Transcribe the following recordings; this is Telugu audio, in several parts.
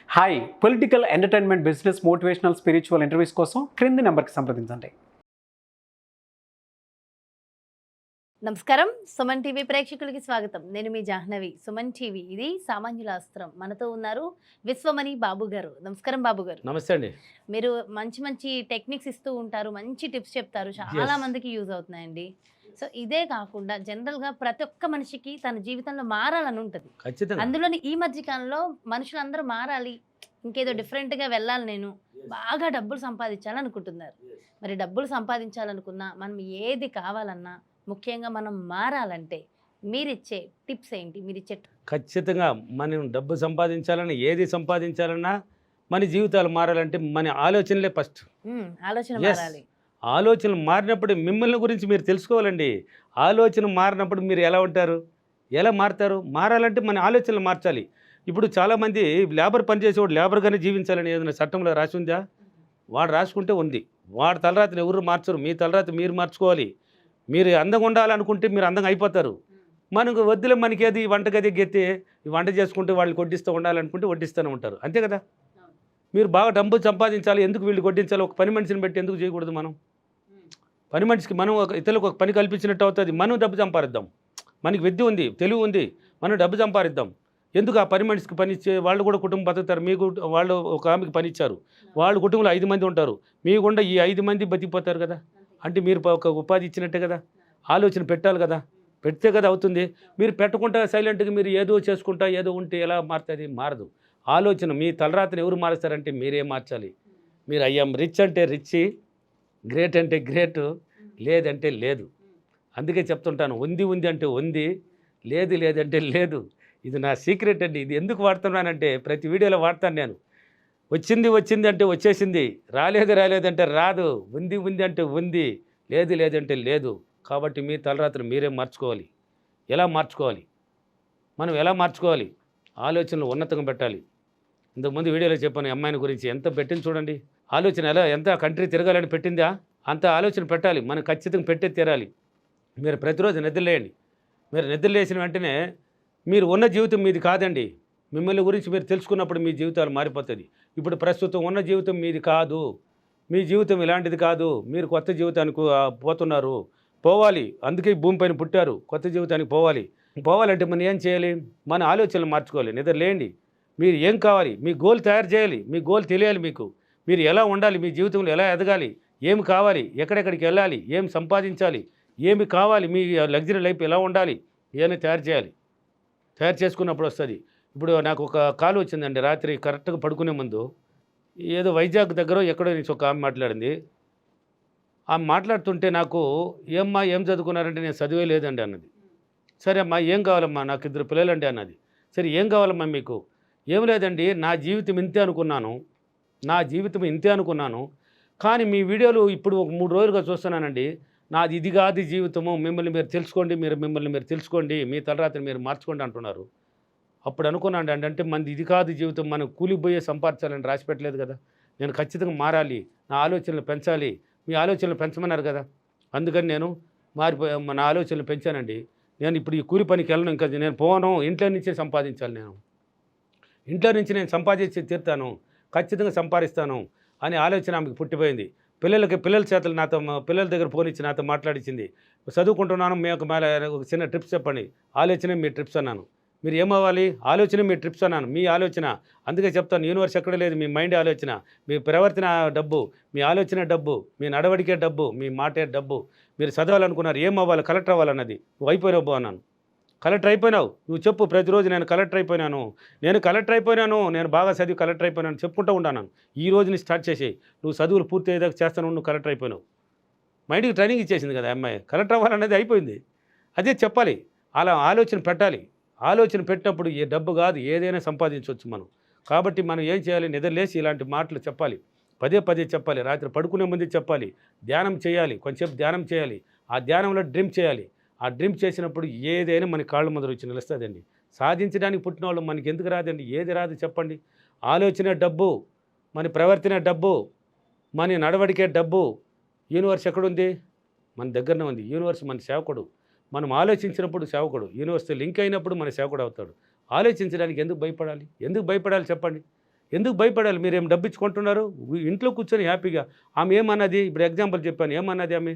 Hi political entertainment business motivational spiritual interviews కోసం క్రింది నెంబర్కి సంప్రదించండి. నమస్కారం. సుమన్ టీవీ ప్రేక్షకులకి స్వాగతం. నేను మీ జాహ్నవి. సుమన్ టీవీ ఇది సామాన్యుల అస్త్రం. మనతో ఉన్నారు విశ్వమణి బాబు గారు. నమస్కారం బాబు గారు. నమస్తే అండి. మీరు మంచి మంచి టెక్నిక్స్ ఇస్తూ ఉంటారు, మంచి టిప్స్ చెప్తారు, చాలా మందికి యూజ్ అవుతున్నాయండి. సో ఇదే కాకుండా జనరల్గా ప్రతి ఒక్క మనిషికి తన జీవితంలో మారాలని ఉంటుంది. ఖచ్చితంగా. అందులోని ఈ మధ్య కాలంలో మనుషులందరూ మారాలి, ఇంకేదో డిఫరెంట్గా వెళ్ళాలి, నేను బాగా డబ్బులు సంపాదించాలనుకుంటున్నారు. మరి డబ్బులు సంపాదించాలనుకున్నా, మనం ఏది కావాలన్నా, ముఖ్యంగా మనం మారాలంటే మీరిచ్చే టిప్స్ ఏంటి? మీరిచ్చే ఖచ్చితంగా మనం డబ్బు సంపాదించాలన్నా, ఏది సంపాదించాలన్నా, మన జీవితాలు మారాలంటే మన ఆలోచనలే ఫస్ట్. ఆలోచన మారాలి. ఆలోచనలు మారినప్పుడు మిమ్మల్ని గురించి మీరు తెలుసుకోవాలండి. ఆలోచన మారినప్పుడు మీరు ఎలా ఉంటారు, ఎలా మారుతారు? మారాలంటే మన ఆలోచనలు మార్చాలి. ఇప్పుడు చాలామంది లేబర్ పనిచేసేవాడు లేబర్గానే జీవించాలని ఏదైనా చట్టంలో రాసి ఉందా? వాడు రాసుకుంటే ఉంది. వాడు తలరాత్రి ఎవరు మార్చరు. మీ తలరాత్రి మీరు మార్చుకోవాలి. మీరు అందంగా ఉండాలనుకుంటే మీరు అందంగా అయిపోతారు. మనకు వద్దులే, మనకి ఏది వంటగది గెత్తి వంట చేసుకుంటే వాళ్ళు కొట్టిస్తూ ఉండాలనుకుంటే వడ్డిస్తూనే ఉంటారు. అంతే కదా. మీరు బాగా డబ్బు సంపాదించాలి, ఎందుకు వీళ్ళు కొట్టించాలి? ఒక పని మనిషిని పెట్టి ఎందుకు చేయకూడదు? మనం పని మనిషికి మనం ఇతరులకు ఒక పని కల్పించినట్టు అవుతుంది. మనం డబ్బు సంపాదిద్దాం. మనకి విద్య ఉంది, తెలివి ఉంది, మనం డబ్బు సంపాదిద్దాం. ఎందుకు ఆ పని మనిషికి పని ఇచ్చే వాళ్ళు కూడా కుటుంబం బతుకుతారు. మీకు వాళ్ళు ఒక ఆమెకి పని ఇచ్చారు, వాళ్ళు కుటుంబంలో 5 మంది ఉంటారు, మీకుండా ఈ 5 మంది బతికిపోతారు కదా. అంటే మీరు ఒక ఉపాధి ఇచ్చినట్టే కదా. ఆలోచన పెట్టాలి కదా, పెడితే కదా అవుతుంది. మీరు పెట్టకుండా సైలెంట్గా మీరు ఏదో చేసుకుంటా ఏదో ఉంటే ఎలా మారుతుంది? మారదు. ఆలోచన మీ తలరాత్రి ఎవరు మారుస్తారంటే మీరే మార్చాలి. మీరు అయ్యాం రిచ్ అంటే రిచ్, గ్రేట్ అంటే గ్రేటు, లేదంటే లేదు. అందుకే చెప్తుంటాను, ఉంది ఉంది అంటే ఉంది, లేదు లేదంటే లేదు. ఇది నా సీక్రెట్ అండి. ఇది ఎందుకు వాడుతున్నానంటే ప్రతి వీడియోలో వాడతాను నేను. వచ్చింది వచ్చింది అంటే వచ్చేసింది, రాలేదు రాలేదంటే రాదు, ఉంది ఉంది అంటే ఉంది, లేదు లేదంటే లేదు. కాబట్టి మీ తలరాత్రి మీరే మార్చుకోవాలి. ఎలా మార్చుకోవాలి? మనం ఎలా మార్చుకోవాలి? ఆలోచనలు ఉన్నతంగా పెట్టాలి. ఇంతకుముందు వీడియోలో చెప్పాను, అమ్మాయిని గురించి ఎంత పెట్టింది చూడండి. ఆలోచన ఎంత కంట్రీ తిరగాలని పెట్టిందా అంత ఆలోచన పెట్టాలి. మనం ఖచ్చితంగా పెట్టే తీరాలి. మీరు ప్రతిరోజు నిద్రలేయండి. మీరు నిద్రలేసిన వెంటనే మీరు ఉన్న జీవితం మీది కాదండి. మిమ్మల్ని గురించి మీరు తెలుసుకున్నప్పుడు మీ జీవితాలు మారిపోతుంది. ఇప్పుడు ప్రస్తుతం ఉన్న జీవితం మీది కాదు, మీ జీవితం ఇలాంటిది కాదు. మీరు కొత్త జీవితానికి పోతున్నారు, పోవాలి. అందుకే భూమిపైన పుట్టారు, కొత్త జీవితానికి పోవాలి. పోవాలంటే మనం ఏం చేయాలి? మన ఆలోచనలు మార్చుకోవాలి. నిద్రలేయండి. మీరు ఏం కావాలి, మీ గోల్ తయారు చేయాలి. మీ గోల్ తెలియాలి. మీరు ఎలా ఉండాలి, మీ జీవితంలో ఎలా ఎదగాలి, ఏమి కావాలి, ఎక్కడెక్కడికి వెళ్ళాలి, ఏం సంపాదించాలి, ఏమి కావాలి, మీ లగ్జరీ లైఫ్ ఎలా ఉండాలి, ఇవన్నీ తయారు చేయాలి. తయారు చేసుకున్నప్పుడు వస్తుంది. ఇప్పుడు నాకు ఒక కాల్ వచ్చిందండి రాత్రి కరెక్ట్గా పడుకునే ముందు. ఏదో వైజాగ్ దగ్గర ఎక్కడో నుంచి ఒక ఆమె మాట్లాడింది. ఆమె మాట్లాడుతుంటే నాకు, ఏమ్మా ఏం చదువుకున్నారంటే నేను చదివే లేదండి అన్నది. సరే అమ్మా ఏం కావాలమ్మా? నాకు 2 పిల్లలండి అన్నది. సరే ఏం కావాలమ్మా మీకు? ఏం లేదండి, నా జీవితం ఇంతే అనుకున్నాను, కానీ మీ వీడియోలు ఇప్పుడు ఒక 3 రోజులుగా చూస్తున్నానండి. నాది ఇది కాదు జీవితము, మిమ్మల్ని మీరు తెలుసుకోండి, మీ తలరాత్రి మీరు మార్చుకోండి అంటున్నారు. అప్పుడు అనుకున్నాను అండి, అంటే మనది ఇది కాదు జీవితం, మనం కూలిపోయే సంపాదించాలని రాసి పెట్టలేదు కదా. నేను ఖచ్చితంగా మారాలి, నా ఆలోచనలు పెంచాలి. మీ ఆలోచనలు పెంచమన్నారు కదా. అందుకని నేను నా ఆలోచనలు పెంచానండి. నేను ఇప్పుడు ఈ కూలి పనికి వెళ్ళను, ఇంకా నేను పోను, ఇంట్లో నుంచే సంపాదించాలి. ఇంట్లో నుంచి నేను సంపాదించి తీరుతాను, ఖచ్చితంగా సంపాదిస్తాను అనే ఆలోచన ఆమెకు పుట్టిపోయింది. పిల్లల చేతలు పిల్లల దగ్గర ఫోన్ ఇచ్చి నాతో మాట్లాడించింది. చదువుకుంటున్నాను, మీకు మేலே ఒక చిన్న ట్రిప్స్ చెప్పండి. ఆలోచనే మీ ట్రిప్స్ అన్నాను. మీరు ఏమవ్వాలి? ఆలోచన మీ ట్రిప్స్ అన్నాను. మీ ఆలోచన. అందుకే చెప్తాను, యూనివర్స్ ఎక్కడ లేదు, మీ మైండ్ ఆలోచన, మీ ప్రవర్తన డబ్బు, మీ ఆలోచన డబ్బు, మీ నడవడికే డబ్బు, మీ మాటే డబ్బు. మీరు చదవాలనుకున్నారు, ఏమవ్వాలి? కలెక్టర్ అవ్వాలన్నది. నువ్వు అయిపోయావు అన్నాను. కలెక్టర్ అయిపోయినావు, నువ్వు చెప్పు ప్రతిరోజు నేను కలెక్టర్ అయిపోయినాను, నేను బాగా చదివి కలెక్టర్ అయిపోయినాను చెప్పుకుంటూ ఉన్నాను. ఈ రోజుని స్టార్ట్ చేసి నువ్వు చదువులు పూర్తి అయ్యేదాకా చేస్తాను, నువ్వు కలెక్టర్ అయిపోయినావు. మైండ్కి ట్రైనింగ్ ఇచ్చేసింది కదా అమ్మాయి. కలెక్టర్ అవ్వాలనేది అయిపోయింది. అదే చెప్పాలి, అలా ఆలోచన పెట్టాలి. ఆలోచన పెట్టినప్పుడు ఏ డబ్బు కాదు ఏదైనా సంపాదించవచ్చు మనం. కాబట్టి మనం ఏం చేయాలి? నిద్రలేసి ఇలాంటి మాటలు చెప్పాలి, పదే చెప్పాలి. రాత్రి పడుకునే ముందు చెప్పాలి. ధ్యానం చేయాలి, కొంచెంసేపు ధ్యానం చేయాలి. ఆ ధ్యానంలో డ్రీమ్ చేయాలి. ఆ డ్రీమ్ చేసినప్పుడు ఏదైనా మన కాళ్ళ ముందర వచ్చి నిలుస్తుందండి. సాధించడానికి పుట్టిన వాళ్ళు మనకి ఎందుకు రాదండి? ఏది రాదు చెప్పండి? ఆలోచన డబ్బు, మన ప్రవర్తన డబ్బు, మన నడవడికే డబ్బు. యూనివర్స్ ఎక్కడుంది? మన దగ్గరనే ఉంది. యూనివర్స్ మన సేవకుడు. మనం ఆలోచించినప్పుడు సేవకుడు, యూనివర్స్తో లింక్ అయినప్పుడు మన సేవకుడు అవుతాడు. ఆలోచించడానికి ఎందుకు భయపడాలి? చెప్పండి? ఎందుకు భయపడాలి? మీరు ఏం డబ్బు ఇచ్చుకుంటున్నారు? ఇంట్లో కూర్చొని హ్యాపీగా ఆమె ఏమన్నది? ఇప్పుడు ఎగ్జాంపుల్ చెప్పాను, ఏమన్నది ఆమె?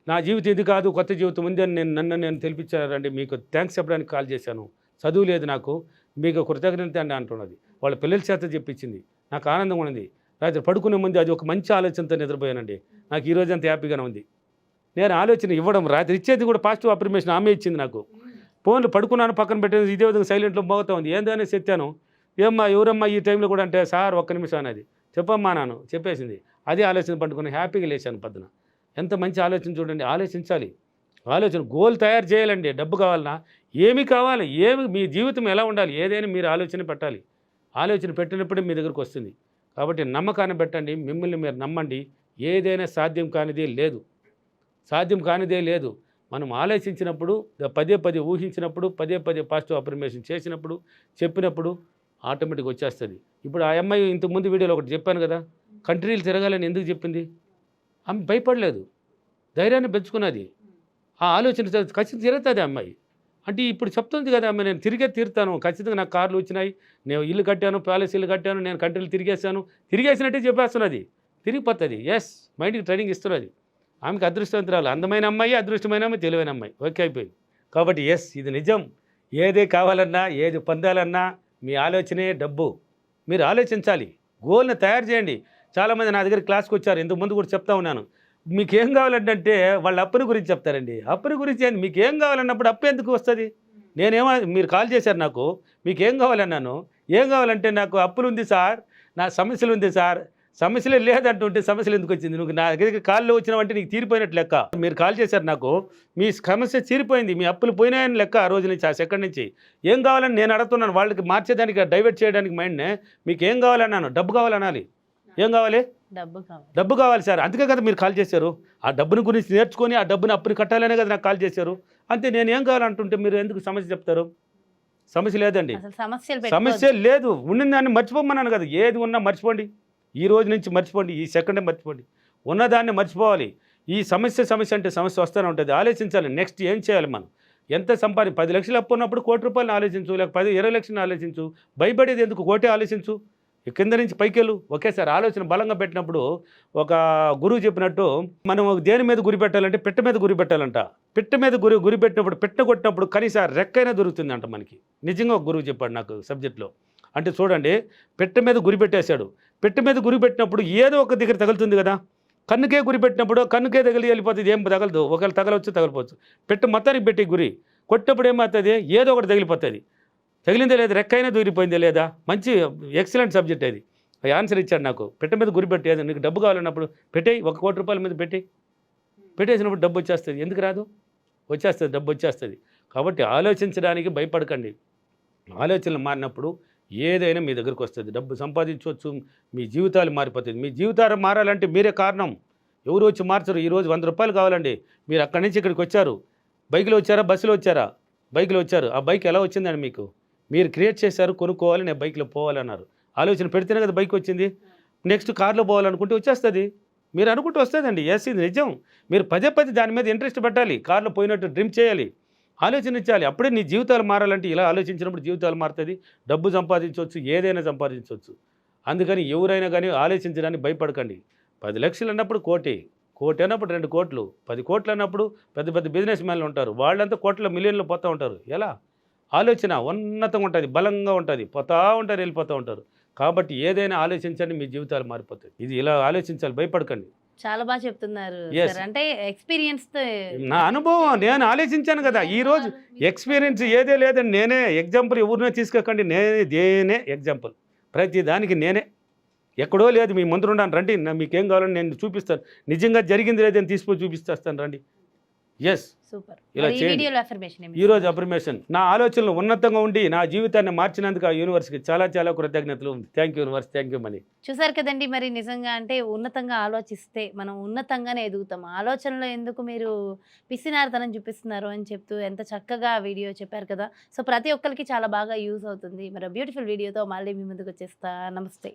నా జీవితం ఇది కాదు, కొత్త జీవితం ఉంది అని నన్ను తెలిపించారండి. మీకు థ్యాంక్స్ చెప్పడానికి కాల్ చేశాను. చదువు లేదు నాకు, మీకు కృతజ్ఞత అండి అంటున్నది. వాళ్ళ పిల్లల చేత చెప్పించింది. నాకు ఆనందంగా ఉంది. రాత్రి పడుకునే ముందు అది ఒక మంచి ఆలోచనతో నిద్రపోయానండి. నాకు ఈ రోజు అంత హ్యాపీగానే ఉంది. నేను ఆలోచన ఇవ్వడం, రాత్రి ఇచ్చేది కూడా పాజిటివ్ అఫర్మేషన్ ఆమె ఇచ్చింది నాకు. ఫోన్లు పడుకున్నాను, పక్కన పెట్టేది ఇదే విధంగా సైలెంట్లో మోగుతూ ఉంది. ఏందని చెప్తాను, ఏమ్మా ఎవరమ్మా ఈ టైంలో కూడా అంటే, సార్ ఒక్క నిమిషం అనేది చెప్పమ్మా నాను చెప్పేసింది. అదే ఆలోచన పట్టుకుని హ్యాపీగా లేచాను పొద్దున. ఎంత మంచి ఆలోచన చూడండి. ఆలోచించాలి, ఆలోచన గోల్ తయారు చేయాలండి. డబ్బు కావాలన్నా ఏమి కావాలి, మీ జీవితం ఎలా ఉండాలి, ఏదైనా మీరు ఆలోచన పెట్టాలి. ఆలోచన పెట్టినప్పుడే మీ దగ్గరకు వస్తుంది. కాబట్టి నమ్మకాన్ని పెట్టండి, మిమ్మల్ని మీరు నమ్మండి. ఏదైనా సాధ్యం కానిదే లేదు, సాధ్యం కానిదే లేదు. మనం ఆలోచించినప్పుడు, పదే పదే ఊహించినప్పుడు, పదే పదే పాజిటివ్ అఫర్మేషన్ చేసినప్పుడు, చెప్పినప్పుడు ఆటోమేటిక్గా వచ్చేస్తుంది. ఇప్పుడు ఆ అమ్మాయి ఇంతకుముందు వీడియోలో ఒకటి చెప్పాను కదా, కంట్రీలు తిరగాలని ఎందుకు చెప్పింది? ఆమె భయపడలేదు, ధైర్యాన్ని పెంచుకున్నది. ఆ ఆలోచన ఖచ్చితంగా తిరుగుతుంది అమ్మాయి. అంటే ఇప్పుడు చెప్తుంది కదా ఆమె, నేను తిరిగే తీరుతాను, ఖచ్చితంగా నాకు కార్లు వచ్చినాయి, నేను ఇల్లు కట్టాను, ప్యాలెస్ ఇల్లు కట్టాను, నేను కంట్రీలు తిరిగేసినట్టే చెప్పేస్తున్నది. తిరిగిపోతుంది. ఎస్, మైండ్కి ట్రైనింగ్ ఇస్తున్నది. ఆమెకి అదృష్టవంతురాలు, అందమైన అమ్మాయి, అదృష్టమైన అమ్మాయి, తెలివైన అమ్మాయి. ఓకే, అయిపోయింది. కాబట్టి ఎస్, ఇది నిజం. ఏదే కావాలన్నా, ఏది పొందాలన్నా మీ ఆలోచనే డబ్బు. మీరు ఆలోచించాలి, గోల్ని తయారు చేయండి. చాలామంది నా దగ్గర క్లాస్కి వచ్చారు, ఇంతకుముందు కూడా చెప్తా ఉన్నాను. మీకు ఏం కావాలంటే వాళ్ళ అప్పుని గురించి చెప్తారండి. అప్పుని గురించి ఏంది? మీకు ఏం కావాలన్నప్పుడు అప్పు ఎందుకు వస్తుంది? నేనేమో, మీరు కాల్ చేశారు నాకు, మీకు ఏం కావాలన్నాను. ఏం కావాలంటే నాకు అప్పులు ఉంది సార్, నా సమస్యలు ఉంది సార్. సమస్యలే లేదంటుంటే సమస్యలు ఎందుకు వచ్చింది? నువ్వు నా దగ్గరికి కాల్లో వచ్చినావంటే నీకు తీరిపోయినట్టు లెక్క. మీరు కాల్ చేశారు నాకు, మీ సమస్య తీరిపోయింది, మీ అప్పులు పోయినాయని లెక్క. ఆ రోజు నుంచి, ఆ సెకండ్ నుంచి ఏం కావాలని నేను అడుగుతున్నాను. వాళ్ళకి మార్చేదానికి, డైవర్ట్ చేయడానికి మైండ్నే. మీకు ఏం కావాలన్నాను? డబ్బు కావాలనాలి. ఏం కావాలి? డబ్బు కావాలి సార్. అందుకే కదా మీరు కాల్ చేశారు. ఆ డబ్బుని గురించి నేర్చుకొని ఆ డబ్బుని అప్పుని కట్టాలనే కదా నాకు కాల్ చేశారు. అంతే. నేను ఏం కావాలంటుంటే మీరు ఎందుకు సమస్య చెప్తారు? సమస్య లేదండి, సమస్య లేదు. ఉన్నదాన్ని మర్చిపోమన్నాను కదా. ఏది ఉన్నా మర్చిపోండి, ఈ రోజు నుంచి మర్చిపోండి, ఈ సెకండే మర్చిపోండి. ఉన్నదాన్ని మర్చిపోవాలి. ఈ సమస్య అంటే సమస్య వస్తూనే ఉంటుంది. ఆలోచించాలి, నెక్స్ట్ ఏం చేయాలి మనం. ఎంత 10 లక్షలు అప్పు ఉన్నప్పుడు 1 కోటి రూపాయలను ఆలోచించు, లేక 20 లక్షలను ఆలోచించు. భయపడేది ఎందుకు? కోటే ఆలోచించు, కింద నుంచి పైకెళ్ళు. ఒకేసారి ఆలోచన బలంగా పెట్టినప్పుడు, ఒక గురువు చెప్పినట్టు, మనం దేని మీద గురి పెట్టాలంటే పిట్ట మీద గురి పెట్టాలంట. పిట్ట మీద గురి పెట్టినప్పుడు, పిట్ట కొట్టినప్పుడు కనీసం రెక్కైనా దొరుకుతుంది అంట మనకి. నిజంగా ఒక గురువు చెప్పాడు నాకు సబ్జెక్ట్లో. అంటే చూడండి, పిట్ట మీద గురి పెట్టేశాడు. పిట్ట మీద గురి పెట్టినప్పుడు ఏదో ఒక దగ్గర తగులుతుంది కదా. కన్నుకే గురి పెట్టినప్పుడు కన్నుకే తగిలి వెళ్ళిపోతుంది, ఏం తగలదు. ఒకవేళ తగలవచ్చు, తగలిపోవచ్చు. పిట్ట మొత్తానికి పెట్టి గురి కొట్టినప్పుడు ఏమవుతుంది? ఏదో ఒకటి తగిలిపోతుంది. తగిలిందే లేదా? రెక్కైనా దూరిపోయిందే లేదా? మంచి ఎక్సలెంట్ సబ్జెక్ట్ అది. ఆన్సర్ ఇచ్చాడు నాకు. పిట్ట మీద గురి పెట్టేది. నీకు డబ్బు కావాలన్నప్పుడు పెట్టేయి, 1 కోటి రూపాయల మీద పెట్టేసినప్పుడు డబ్బు వచ్చేస్తుంది. ఎందుకు రాదు? వచ్చేస్తుంది, డబ్బు వచ్చేస్తుంది. కాబట్టి ఆలోచించడానికి భయపడకండి. ఆలోచనలు మారినప్పుడు ఏదైనా మీ దగ్గరకు వస్తుంది. డబ్బు సంపాదించవచ్చు, మీ జీవితాలు మారిపోతుంది. మీ జీవితాలు మారాలంటే మీరే కారణం, ఎవరు వచ్చి మార్చరు. ఈరోజు 100 రూపాయలు కావాలండి, మీరు అక్కడి నుంచి ఇక్కడికి వచ్చారు. బైక్లో వచ్చారా, బస్సులో వచ్చారా? బైక్లో వచ్చారు. ఆ బైక్ ఎలా వచ్చిందండి మీకు? మీరు క్రియేట్ చేశారు, కొనుక్కోవాలి, నేను బైక్లో పోవాలన్నారు. ఆలోచన పెడితేనే కదా బైక్ వచ్చింది. నెక్స్ట్ కార్లో పోవాలనుకుంటే వచ్చేస్తుంది. మీరు అనుకుంటూ వస్తుందండి. ఎస్, ఇది నిజం. మీరు పదే దాని మీద ఇంట్రెస్ట్ పెట్టాలి. కార్లో పోయినట్టు డ్రీమ్ చేయాలి, ఆలోచించాలి. అప్పుడే నీ జీవితాలు మారాలంటే ఇలా ఆలోచించినప్పుడు జీవితాలు మారుతుంది. డబ్బు సంపాదించవచ్చు, ఏదైనా సంపాదించవచ్చు. అందుకని ఎవరైనా కానీ ఆలోచించడానికి భయపడకండి. 10 లక్షలు అన్నప్పుడు కోటి అన్నప్పుడు 2 కోట్లు, 10 కోట్లు అన్నప్పుడు పెద్ద బిజినెస్ మ్యాన్లు ఉంటారు. వాళ్ళంతా కోట్ల మిలియన్లు పోతూ ఉంటారు. ఎలా? ఆలోచన ఉన్నతంగా ఉంటుంది, బలంగా ఉంటుంది, పోతూ ఉంటారు, వెళ్ళిపోతూ ఉంటారు. కాబట్టి ఏదైనా ఆలోచించండి, మీ జీవితాలు మారిపోతాయి. ఇది ఇలా ఆలోచించాలి, భయపడకండి. చాలా బాగా చెప్తున్నారు. అంటే ఎక్స్పీరియన్స్, నా అనుభవం, నేను ఆలోచించాను కదా. ఈరోజు ఎక్స్పీరియన్స్ ఏదే లేదండి. నేనే ఎగ్జాంపుల్, ఎవరినో తీసుకోకండి, నేనే ఎగ్జాంపుల్. ప్రతి దానికి నేనే. ఎక్కడో లేదు, మీ ముందు ఉన్నాను, రండి, మీకేం కావాలని నేను చూపిస్తాను. నిజంగా జరిగింది లేదని తీసుకొని చూపిస్తాను, రండి. Yes, super. ఇలా చేయండి. ఈరోజు అఫర్మేషన్, నా ఆలోచనలు ఉన్నతంగా ఉండి నా జీవితాన్ని మార్చినందుకు ఆ యూనివర్స్కి చాలా కృతజ్ఞతలు. Thank you universe, thank you money. చూసారు కదండి, మరి నిజంగా అంటే ఉన్నతంగా ఆలోచిస్తే మనం ఉన్నతంగానే ఎదుగుతాం. ఆలోచనలో ఎందుకు మీరు పిసినారితనం చూపిస్తున్నారు అని చెప్తూ ఎంత చక్కగా వీడియో చెప్పారు కదా. సో ప్రతి ఒక్కరికి చాలా బాగా యూజ్ అవుతుంది. మరి బ్యూటిఫుల్ వీడియోతో మళ్ళీ మీ ముందుకు వచ్చేస్తా. నమస్తే.